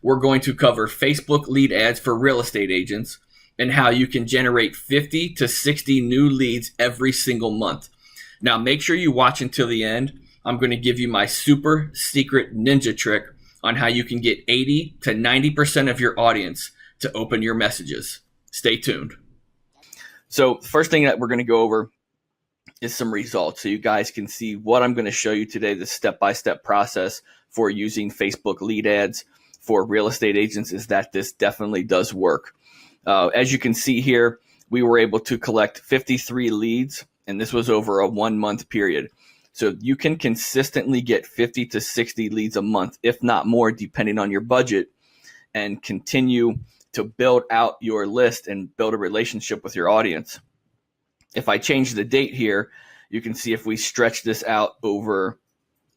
we're going to cover Facebook lead ads for real estate agents and how you can generate 50 to 60 new leads every single month. Now, make sure you watch until the end. I'm going to give you my super secret ninja trick on how you can get 80 to 90% of your audience to open your messages. Stay tuned. So, first thing that we're going to go over is some results so you guys can see what I'm going to show you today, the step-by-step process for using Facebook lead ads for real estate agents is that this definitely does work. As you can see here, we were able to collect 53 leads, and this was over a 1 month period. So you can consistently get 50 to 60 leads a month, if not more, depending on your budget, and continue to build out your list and build a relationship with your audience. If I change the date here, you can see if we stretch this out over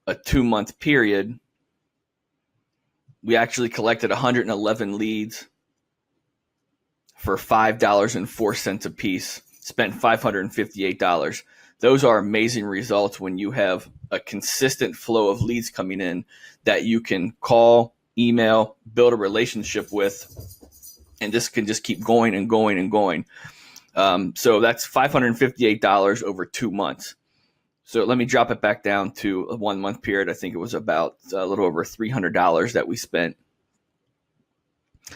a 2 month period, we actually collected 111 leads for $5.04 a piece, spent $558. Those are amazing results when you have a consistent flow of leads coming in that you can call, email, build a relationship with, and this can just keep going and going and going. So that's $558 over 2 months. So let me drop it back down to a 1 month period. I think it was about a little over $300 that we spent.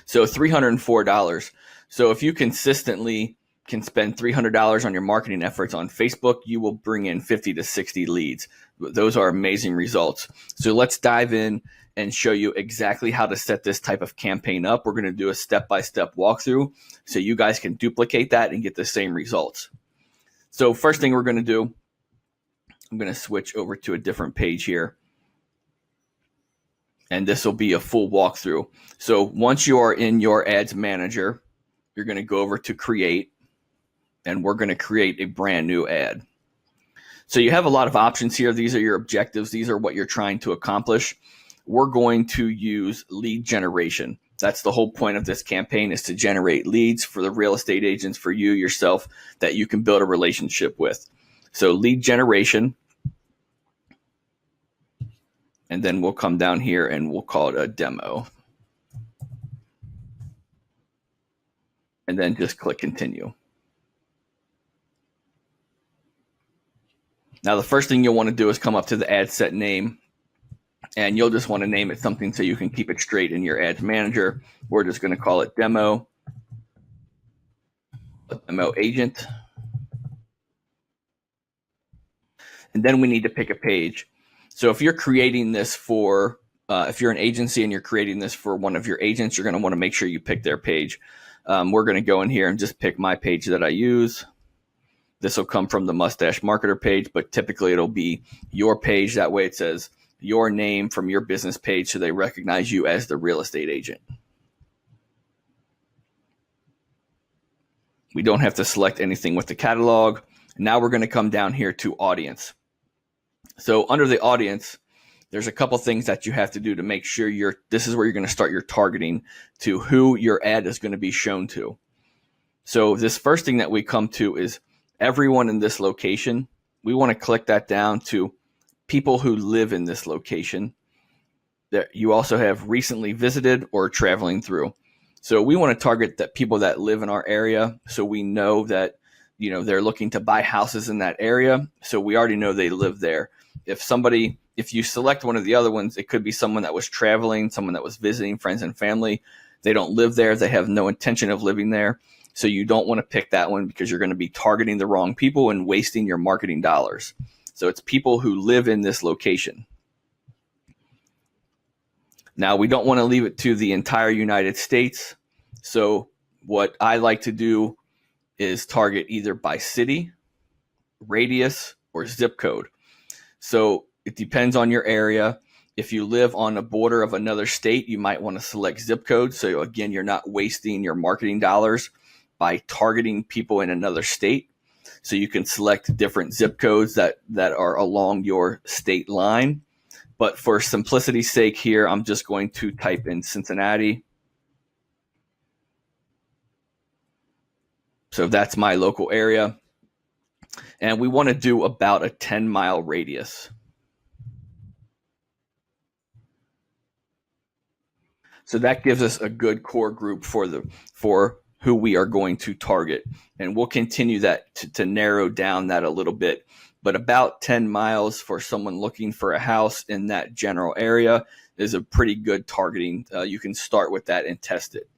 So $304. So if you consistently can spend $300 on your marketing efforts on Facebook, you will bring in 50 to 60 leads. Those are amazing results. So let's dive in and show you exactly how to set this type of campaign up. We're going to do a step-by-step walkthrough so you guys can duplicate that and get the same results. So first thing we're going to do, I'm going to switch over to a different page here. And this will be a full walkthrough. So once you are in your ads manager, you're going to go over to create, and we're going to create a brand new ad. So you have a lot of options here. These are your objectives. These are what you're trying to accomplish. We're going to use lead generation. That's the whole point of this campaign, is to generate leads for the real estate agents, for you yourself, that you can build a relationship with. So lead generation. And then we'll come down here and we'll call it a demo. And then just click continue. Now, the first thing you'll want to do is come up to the ad set name, and you'll just want to name it something so you can keep it straight in your ads manager. We're just going to call it demo, a demo agent. And then we need to pick a page. So if you're creating this for, if you're an agency and you're creating this for one of your agents, you're going to want to make sure you pick their page. We're going to go in here and just pick my page that I use. This will come from the Mustache Marketer page, but typically it'll be your page. That way it says your name from your business page so they recognize you as the real estate agent. We don't have to select anything with the catalog. Now we're going to come down here to audience. So under the audience, there's a couple things that you have to do to make sure this is where you're going to start your targeting to who your ad is going to be shown to. So this first thing that we come to is everyone in this location. We want to click that down to people who live in this location. That you also have recently visited or traveling through. So we want to target that people that live in our area, so we know that they're looking to buy houses in that area. So we already know they live there. If you select one of the other ones, it could be someone that was traveling, someone that was visiting friends and family. They don't live there. They have no intention of living there. So you don't want to pick that one because you're going to be targeting the wrong people and wasting your marketing dollars. So it's people who live in this location. Now, we don't want to leave it to the entire United States. So what I like to do is target either by city, radius, or zip code. So it depends on your area. If you live on the border of another state, you might want to select zip code. So again, you're not wasting your marketing dollars by targeting people in another state. So you can select different zip codes that are along your state line. But for simplicity's sake here, I'm just going to type in Cincinnati. So that's my local area. And we want to do about a 10-mile radius. So that gives us a good core group for who we are going to target. And we'll continue that to narrow down that a little bit. But about 10 miles for someone looking for a house in that general area is a pretty good targeting. You can start with that and test it.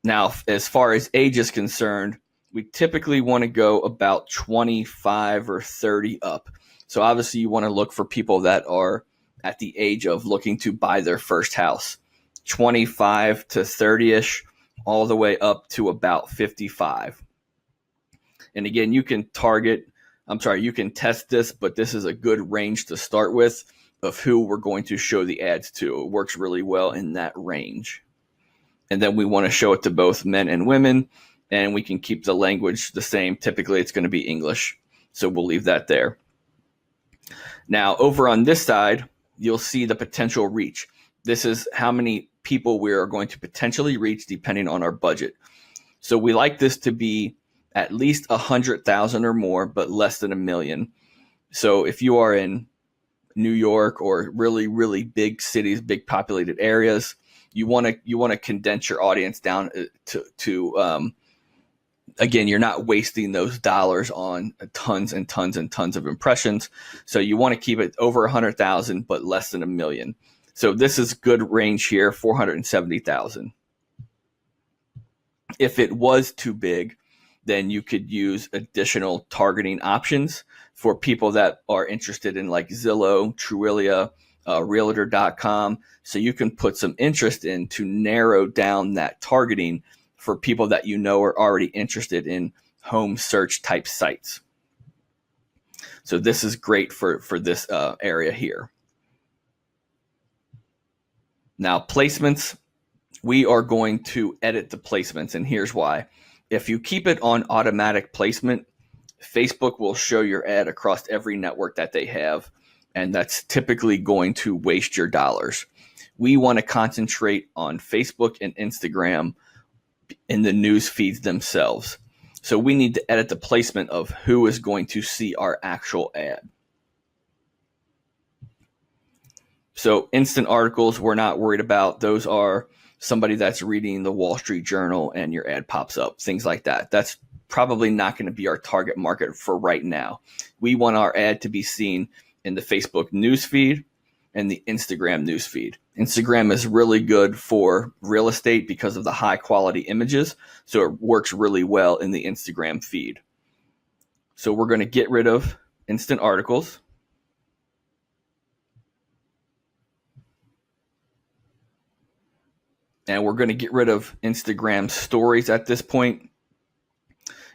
Now, as far as age is concerned, we typically want to go about 25 or 30 up. So obviously you want to look for people that are at the age of looking to buy their first house. 25 to 30-ish, all the way up to about 55. And again, you can test this, but this is a good range to start with of who we're going to show the ads to. It works really well in that range. And then we want to show it to both men and women, and we can keep the language the same. Typically, it's going to be English, so we'll leave that there. Now, over on this side, you'll see the potential reach. This is how many people we are going to potentially reach depending on our budget. So we like this to be at least 100,000 or more, but less than 1 million. So if you are in New York or really, really big cities, big populated areas, you want to condense your audience down to again, you're not wasting those dollars on tons and tons and tons of impressions. So you want to keep it over 100,000, but less than 1 million. So this is good range here, 470,000. If it was too big, then you could use additional targeting options for people that are interested in like Zillow, Trulia, Realtor.com. So you can put some interest in to narrow down that targeting for people that you know are already interested in home search type sites. So this is great for this area here. Now, placements, we are going to edit the placements, and here's why. If you keep it on automatic placement, Facebook will show your ad across every network that they have, and that's typically going to waste your dollars. We want to concentrate on Facebook and Instagram in the news feeds themselves. So we need to edit the placement of who is going to see our actual ad. So instant articles, we're not worried about. Those are somebody that's reading the Wall Street Journal and your ad pops up, things like that. That's probably not going to be our target market for right now. We want our ad to be seen in the Facebook newsfeed and the Instagram newsfeed. Instagram is really good for real estate because of the high quality images. So it works really well in the Instagram feed. So we're going to get rid of instant articles. And we're going to get rid of Instagram stories at this point.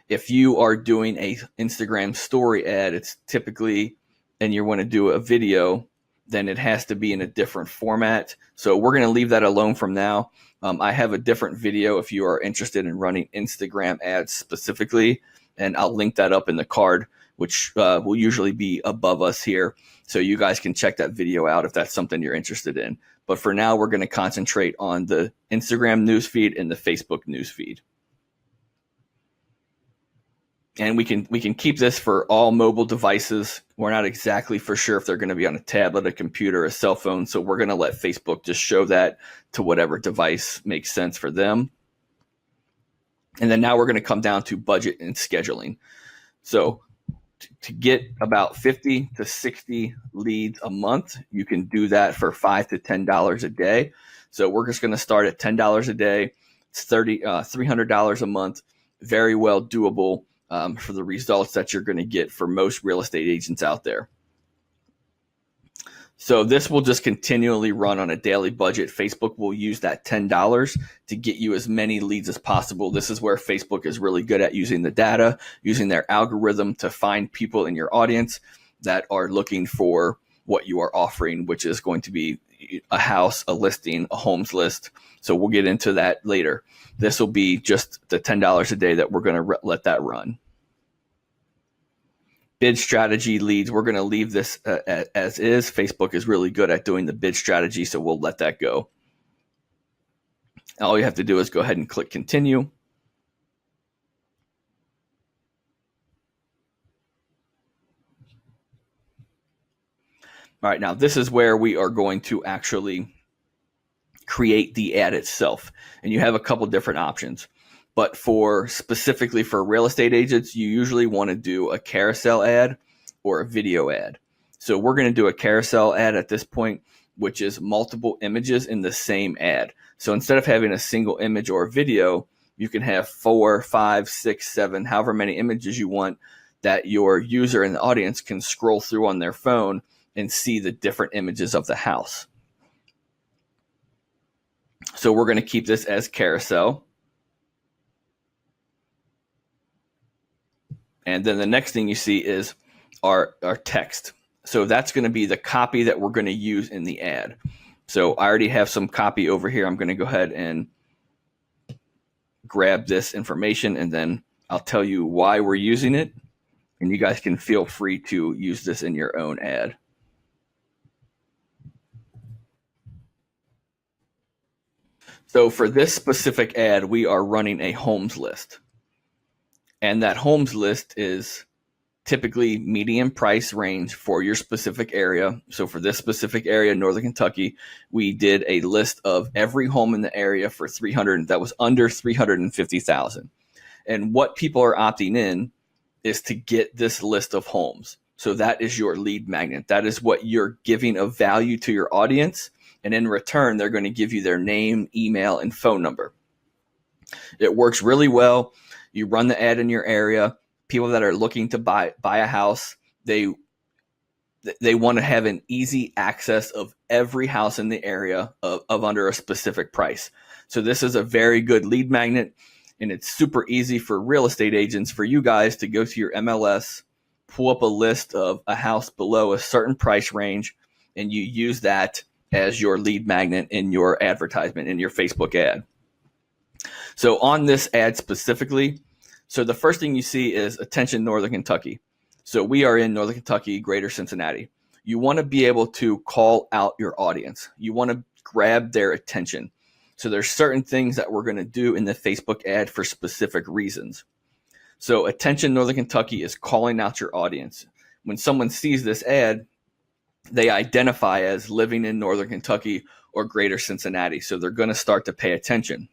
If you are doing a Instagram story ad, it's typically, and you want to do a video, then it has to be in a different format. So we're going to leave that alone from now. I have a different video if you are interested in running Instagram ads specifically, and I'll link that up in the card, which will usually be above us here. So you guys can check that video out if that's something you're interested in. But for now, we're going to concentrate on the Instagram newsfeed and the Facebook newsfeed. And we can keep this for all mobile devices. We're not exactly for sure if they're going to be on a tablet, a computer, a cell phone. So we're going to let Facebook just show that to whatever device makes sense for them. And then now we're going to come down to budget and scheduling. So to get about 50 to 60 leads a month, you can do that for $5 to $10 a day. So we're just going to start at $10 a day. It's $300 a month. Very well doable for the results that you're going to get for most real estate agents out there. So this will just continually run on a daily budget. Facebook will use that $10 to get you as many leads as possible. This is where Facebook is really good at using the data, using their algorithm to find people in your audience that are looking for what you are offering, which is going to be a house, a listing, a homes list. So we'll get into that later. This will be just the $10 a day that we're going to let that run. Bid strategy leads, we're going to leave this as is. Facebook is really good at doing the bid strategy, so we'll let that go. All you have to do is go ahead and click continue. All right, now this is where we are going to actually create the ad itself. And you have a couple different options. But specifically for real estate agents, you usually want to do a carousel ad or a video ad. So we're going to do a carousel ad at this point, which is multiple images in the same ad. So instead of having a single image or video, you can have 4, 5, 6, 7, however many images you want that your user and the audience can scroll through on their phone and see the different images of the house. So we're going to keep this as carousel. And then the next thing you see is our text. So that's going to be the copy that we're going to use in the ad. So I already have some copy over here. I'm going to go ahead and grab this information, and then I'll tell you why we're using it. And you guys can feel free to use this in your own ad. So for this specific ad, we are running a homes list. And that homes list is typically median price range for your specific area. So for this specific area, Northern Kentucky, we did a list of every home in the area for 300 that was under 350,000. And what people are opting in is to get this list of homes. So that is your lead magnet. That is what you're giving of value to your audience. And in return, they're going to give you their name, email, and phone number. It works really well. You run the ad in your area. People that are looking to buy a house, they want to have an easy access of every house in the area of under a specific price. So this is a very good lead magnet, and it's super easy for real estate agents, for you guys to go to your MLS, pull up a list of a house below a certain price range, and you use that as your lead magnet in your advertisement, in your Facebook ad. So on this ad specifically, so the first thing you see is attention Northern Kentucky. So we are in Northern Kentucky, Greater Cincinnati. You want to be able to call out your audience. You want to grab their attention. So there's certain things that we're going to do in the Facebook ad for specific reasons. So attention Northern Kentucky is calling out your audience. When someone sees this ad, they identify as living in Northern Kentucky or Greater Cincinnati. So they're going to start to pay attention.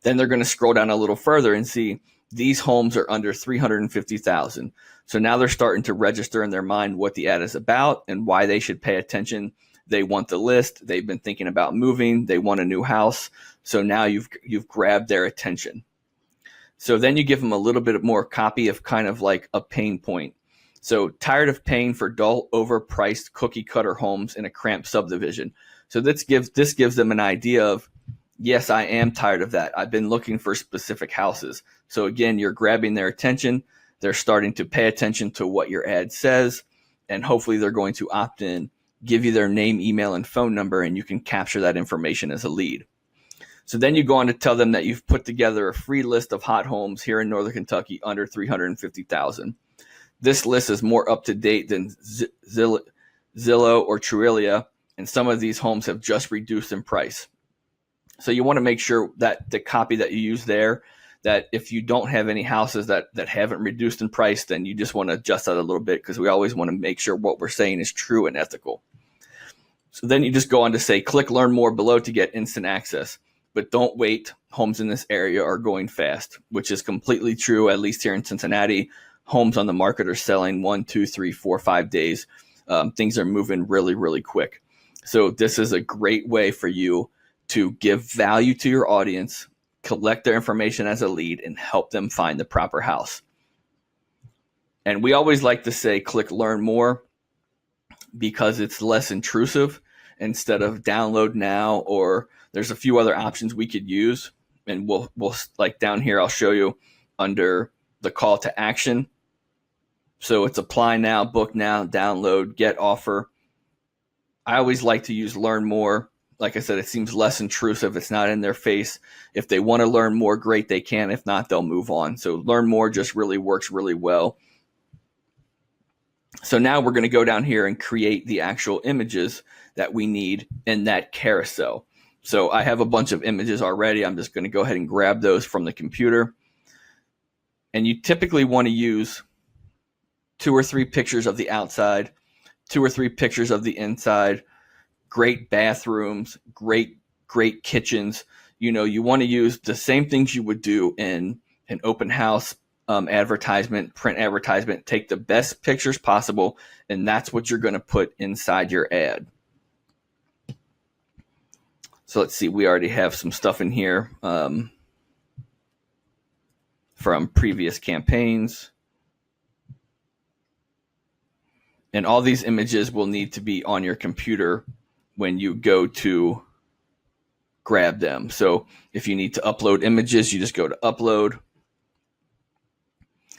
Then they're going to scroll down a little further and see these homes are under 350,000. So now they're starting to register in their mind what the ad is about and why they should pay attention. They want the list. They've been thinking about moving. They want a new house. So now you've grabbed their attention. So then you give them a little bit more copy of kind of like a pain point. So tired of paying for dull, overpriced cookie cutter homes in a cramped subdivision. So this gives them an idea of, yes, I am tired of that. I've been looking for specific houses. So again, you're grabbing their attention. They're starting to pay attention to what your ad says, and hopefully they're going to opt in, give you their name, email, and phone number, and you can capture that information as a lead. So then you go on to tell them that you've put together a free list of hot homes here in Northern Kentucky under 350,000. This list is more up to date than Zillow or Trulia, and some of these homes have just reduced in price. So you want to make sure that the copy that you use there, that if you don't have any houses that haven't reduced in price, then you just want to adjust that a little bit, because we always want to make sure what we're saying is true and ethical. So then you just go on to say, click learn more below to get instant access. But don't wait. Homes in this area are going fast, which is completely true, at least here in Cincinnati. Homes on the market are selling 1, 2, 3, 4, 5 days. Things are moving really, really quick. So this is a great way for you to give value to your audience, collect their information as a lead, and help them find the proper house. And we always like to say, click learn more, because it's less intrusive instead of download now, or there's a few other options we could use. And we'll like down here, I'll show you under the call to action. So it's apply now, book now, download, get offer. I always like to use learn more. Like I said, it seems less intrusive. It's not in their face. If they want to learn more, great, they can. If not, they'll move on. So learn more just really works really well. So now we're going to go down here and create the actual images that we need in that carousel. So I have a bunch of images already. I'm just going to go ahead and grab those from the computer. And you typically want to use 2 or 3 pictures of the outside, 2 or 3 pictures of the inside, great bathrooms, great great kitchens. You want to use the same things you would do in an open house advertisement, print advertisement. Take the best pictures possible, and that's what you're going to put inside your ad. So let's see, we already have some stuff in here from previous campaigns. And all these images will need to be on your computer when you go to grab them. So if you need to upload images, you just go to upload.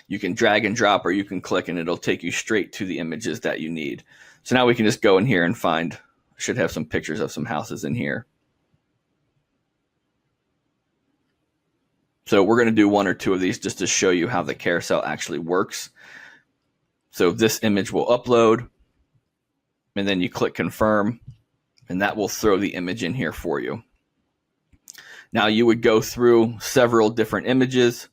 You can drag and drop, or you can click and it'll take you straight to the images that you need. So now we can just go in here and find, should have some pictures of some houses in here. So we're going to do one or two of these just to show you how the carousel actually works. So this image will upload, and then you click confirm, and that will throw the image in here for you. Now you would go through several different images,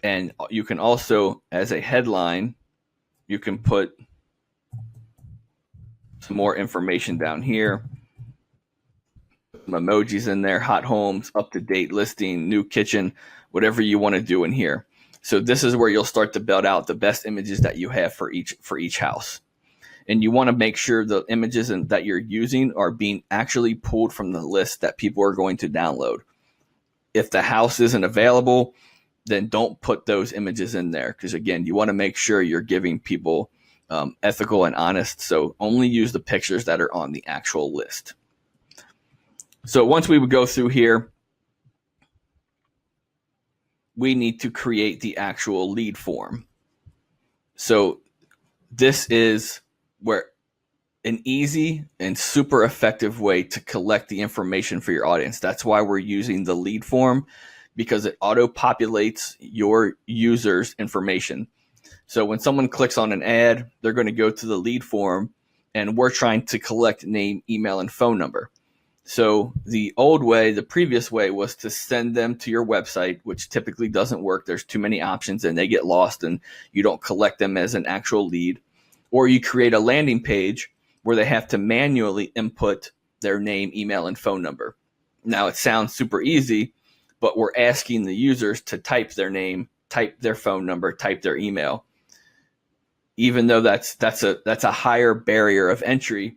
and you can also, as a headline, you can put some more information down here. Some emojis in there, hot homes, up-to-date listing, new kitchen, whatever you want to do in here. So this is where you'll start to build out the best images that you have for each house. And you want to make sure the images that you're using are being actually pulled from the list that people are going to download. If the house isn't available, then don't put those images in there, because again, you want to make sure you're giving people ethical and honest. So only use the pictures that are on the actual list. So once we would go through here, we need to create the actual lead form. So this is where an easy and super effective way to collect the information for your audience. That's why we're using the lead form, because it auto-populates your users' information. So when someone clicks on an ad, they're going to go to the lead form, and we're trying to collect name, email, and phone number. So the old way, the previous way, was to send them to your website, which typically doesn't work. There's too many options and they get lost and you don't collect them as an actual lead. Or you create a landing page where they have to manually input their name, email, and phone number. Now it sounds super easy, but we're asking the users to type their name, type their phone number, type their email. Even though that's a higher barrier of entry,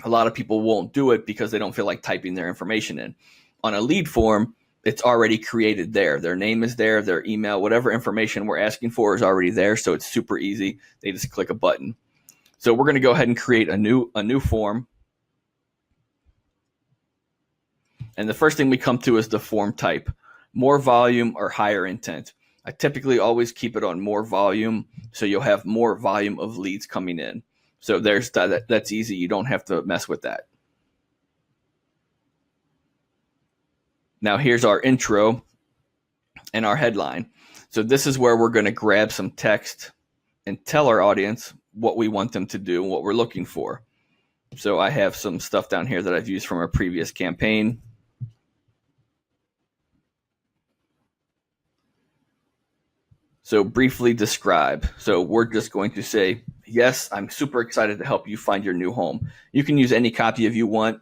a lot of people won't do it because they don't feel like typing their information in. On a lead form, it's already created there. Their name is there, their email, whatever information we're asking for is already there, so it's super easy. They just click a button. So we're going to go ahead and create a new form. And the first thing we come to is the form type, more volume or higher intent. I typically always keep it on more volume, so you'll have more volume of leads coming in. So there's that's easy. You don't have to mess with that. Now here's our intro and our headline. So this is where we're going to grab some text and tell our audience what we want them to do and what we're looking for. So I have some stuff down here that I've used from a previous campaign. So briefly describe. So we're just going to say, yes, I'm super excited to help you find your new home. You can use any copy if you want,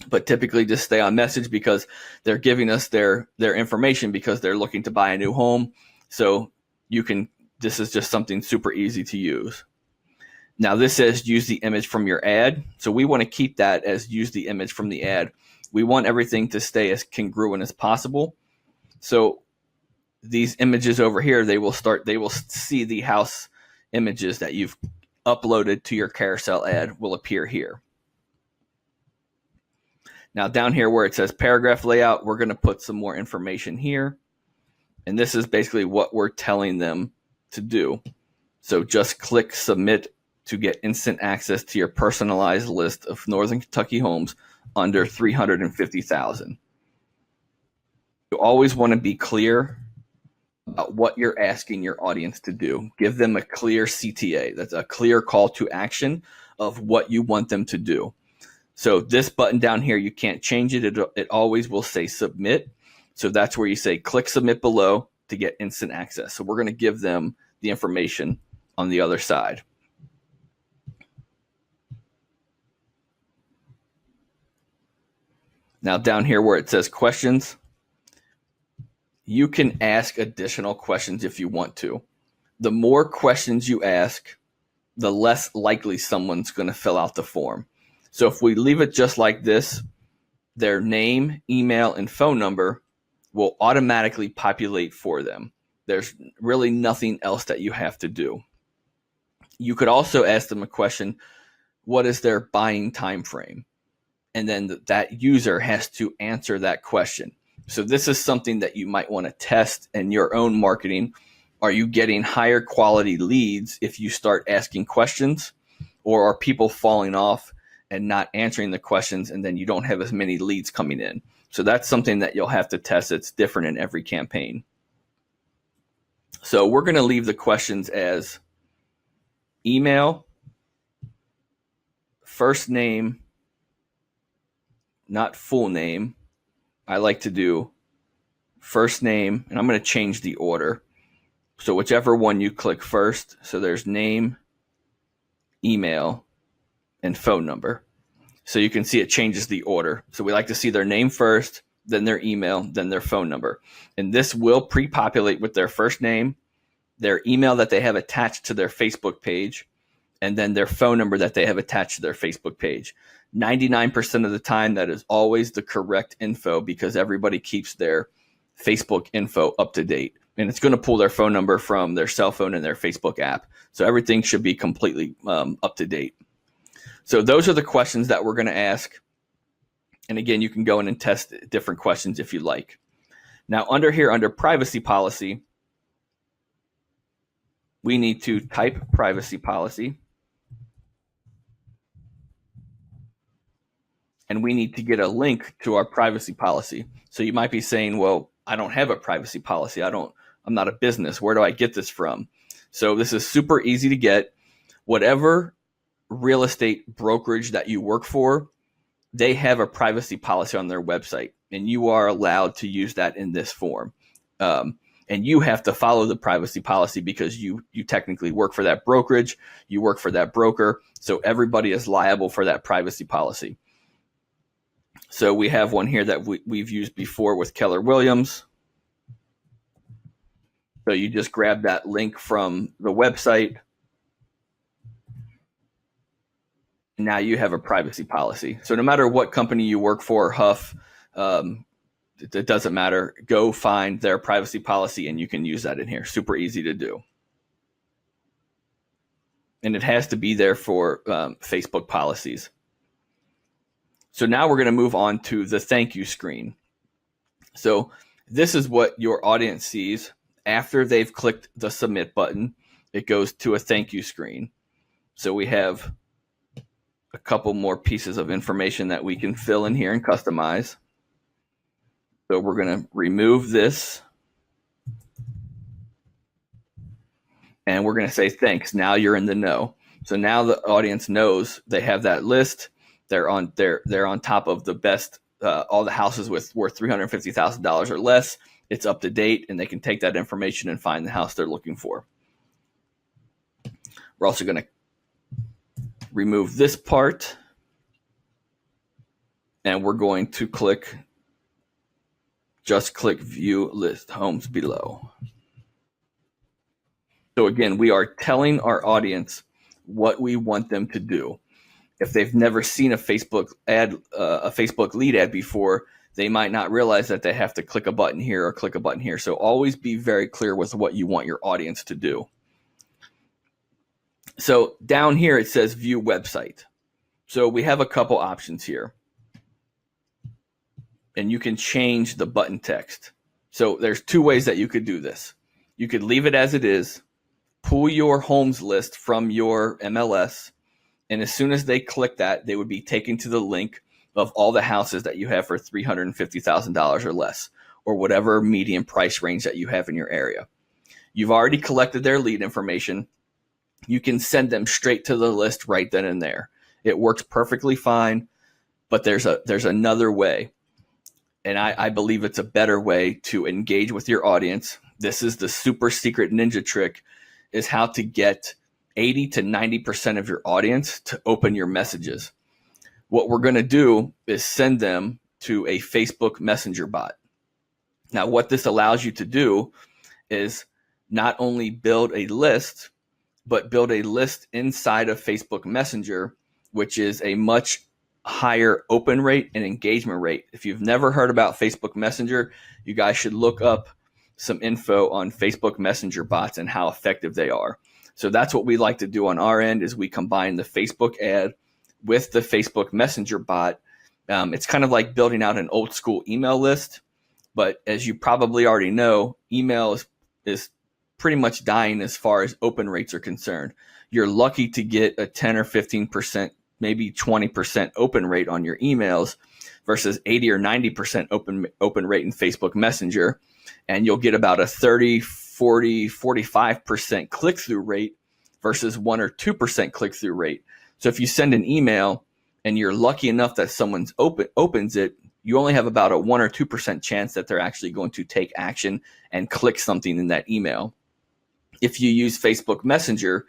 but typically just stay on message because they're giving us their information because they're looking to buy a new home. So this is just something super easy to use. Now this says use the image from your ad. So we want to keep that as use the image from the ad. We want everything to stay as congruent as possible. So these images over here, they will see the house images that you've uploaded to your carousel ad will appear here. Now down here where it says paragraph layout, we're going to put some more information here. And this is basically what we're telling them to do. So just click submit to get instant access to your personalized list of Northern Kentucky homes under $350,000. You always want to be clear about what you're asking your audience to do. Give them a clear CTA. That's a clear call to action of what you want them to do. So this button down here, you can't change it. It always will say submit. So that's where you say click submit below to get instant access. So we're going to give them the information on the other side. Now down here where it says questions, you can ask additional questions if you want to. The more questions you ask, the less likely someone's going to fill out the form. So if we leave it just like this, their name, email, and phone number will automatically populate for them. There's really nothing else that you have to do. You could also ask them a question, what is their buying time frame? And then that user has to answer that question. So this is something that you might want to test in your own marketing. Are you getting higher quality leads if you start asking questions, or are people falling off and not answering the questions, and then you don't have as many leads coming in? So that's something that you'll have to test. It's different in every campaign. So we're going to leave the questions as email, first name, not full name. I like to do first name, and I'm going to change the order. So whichever one you click first, so there's name, email, and phone number. So you can see it changes the order. So we like to see their name first, then their email, then their phone number. And this will pre-populate with their first name, their email that they have attached to their Facebook page, and then their phone number that they have attached to their Facebook page. 99% of the time, that is always the correct info because everybody keeps their Facebook info up to date. And it's going to pull their phone number from their cell phone and their Facebook app. So everything should be completely up to date. So those are the questions that we're going to ask. And again, you can go in and test different questions if you like. Now under here, under privacy policy, we need to type privacy policy. And we need to get a link to our privacy policy. So you might be saying, well, I don't have a privacy policy. I'm not a business. Where do I get this from? So this is super easy to get. Whatever real estate brokerage that you work for, they have a privacy policy on their website, and you are allowed to use that in this form. And you have to follow the privacy policy because you technically work for that brokerage, you work for that broker, so everybody is liable for that privacy policy. So we have one here that we've used before with Keller Williams. So you just grab that link from the website. Now you have a privacy policy. So no matter what company you work for, Huff, it doesn't matter. Go find their privacy policy and you can use that in here. Super easy to do. And it has to be there for Facebook policies. So now we're going to move on to the thank you screen. So this is what your audience sees after they've clicked the submit button. It goes to a thank you screen. So we have a couple more pieces of information that we can fill in here and customize. So we're going to remove this. And we're going to say thanks. Now you're in the know. So now the audience knows they have that list. They're on top of the best, all the houses worth $350,000 or less. It's up to date, and they can take that information and find the house they're looking for. We're also going to remove this part, and we're going to just click view list homes below. So again, we are telling our audience what we want them to do. If they've never seen a Facebook lead ad before, they might not realize that they have to click a button here or click a button here. So always be very clear with what you want your audience to do. So down here, it says view website. So we have a couple options here. And you can change the button text. So there's two ways that you could do this. You could leave it as it is, pull your homes list from your MLS, and as soon as they click that, they would be taken to the link of all the houses that you have for $350,000 or less, or whatever median price range that you have in your area. You've already collected their lead information. You can send them straight to the list right then and there. It works perfectly fine, but there's another way. And I believe it's a better way to engage with your audience. This is the super secret ninja trick, is how to get 80 to 90% of your audience to open your messages. What we're going to do is send them to a Facebook Messenger bot. Now, what this allows you to do is not only build a list, but build a list inside of Facebook Messenger, which is a much higher open rate and engagement rate. If you've never heard about Facebook Messenger, you guys should look up some info on Facebook Messenger bots and how effective they are. So that's what we like to do on our end, is we combine the Facebook ad with the Facebook Messenger bot. It's kind of like building out an old school email list, but as you probably already know, email is pretty much dying as far as open rates are concerned. You're lucky to get a 10 or 15%, maybe 20% open rate on your emails versus 80 or 90% open rate in Facebook Messenger. And you'll get about a 30, 40, 45% click-through rate versus 1 or 2% click-through rate. So if you send an email and you're lucky enough that someone opens it, you only have about a 1 or 2% chance that they're actually going to take action and click something in that email. If you use Facebook Messenger,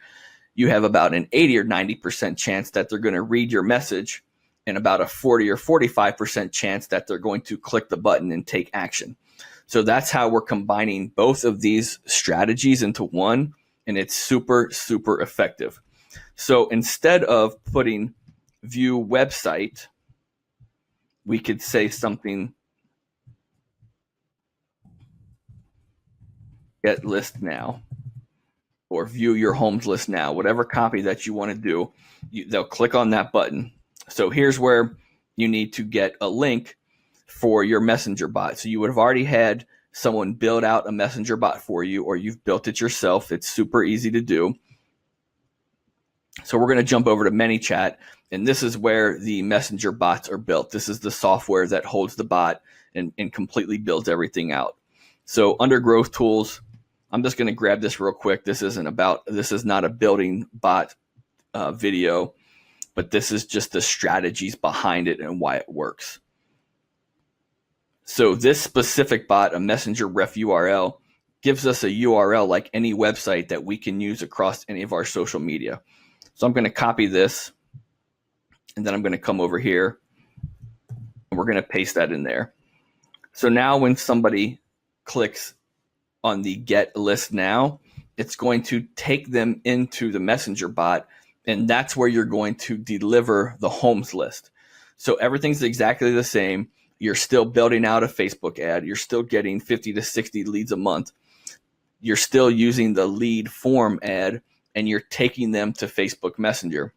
you have about an 80 or 90% chance that they're going to read your message and about a 40 or 45% chance that they're going to click the button and take action. So that's how we're combining both of these strategies into one, and it's super, super effective. So instead of putting view website, we could say something, get list now, or view your homes list now, whatever copy that you want to do, they'll click on that button. So here's where you need to get a link for your messenger bot. So you would have already had someone build out a messenger bot for you, or you've built it yourself. It's super easy to do. So we're going to jump over to ManyChat, and this is where the messenger bots are built. This is the software that holds the bot and completely builds everything out. So under Growth Tools, I'm just going to grab this real quick. This is not a building bot video, but this is just the strategies behind it and why it works. So this specific bot, a messenger ref URL, gives us a URL like any website that we can use across any of our social media. So I'm going to copy this, and then I'm going to come over here, and we're going to paste that in there. So now when somebody clicks on the get list now, it's going to take them into the messenger bot, and that's where you're going to deliver the homes list. So everything's exactly the same. You're still building out a Facebook ad. You're still getting 50 to 60 leads a month. You're still using the lead form ad, and you're taking them to Facebook Messenger.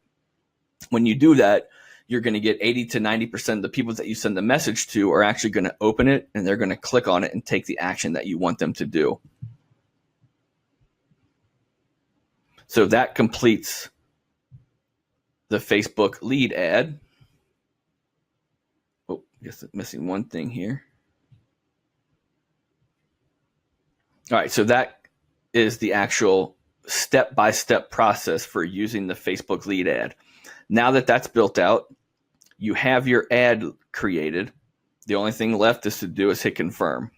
When you do that, you're going to get 80 to 90% of the people that you send the message to are actually going to open it, and they're going to click on it and take the action that you want them to do. So that completes the Facebook lead ad. Oh, I guess I'm missing one thing here. All right, so that is the actual step-by-step process for using the Facebook lead ad. Now that that's built out, you have your ad created. The only thing left is hit confirm.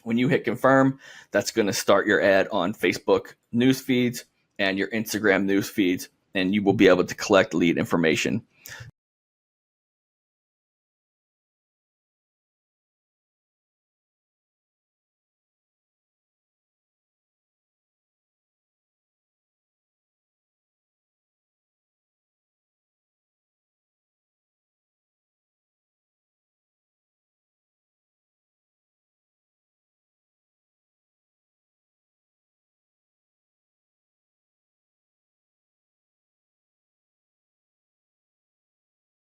When you hit confirm, that's going to start your ad on Facebook news feeds and your Instagram news feeds, and you will be able to collect lead information.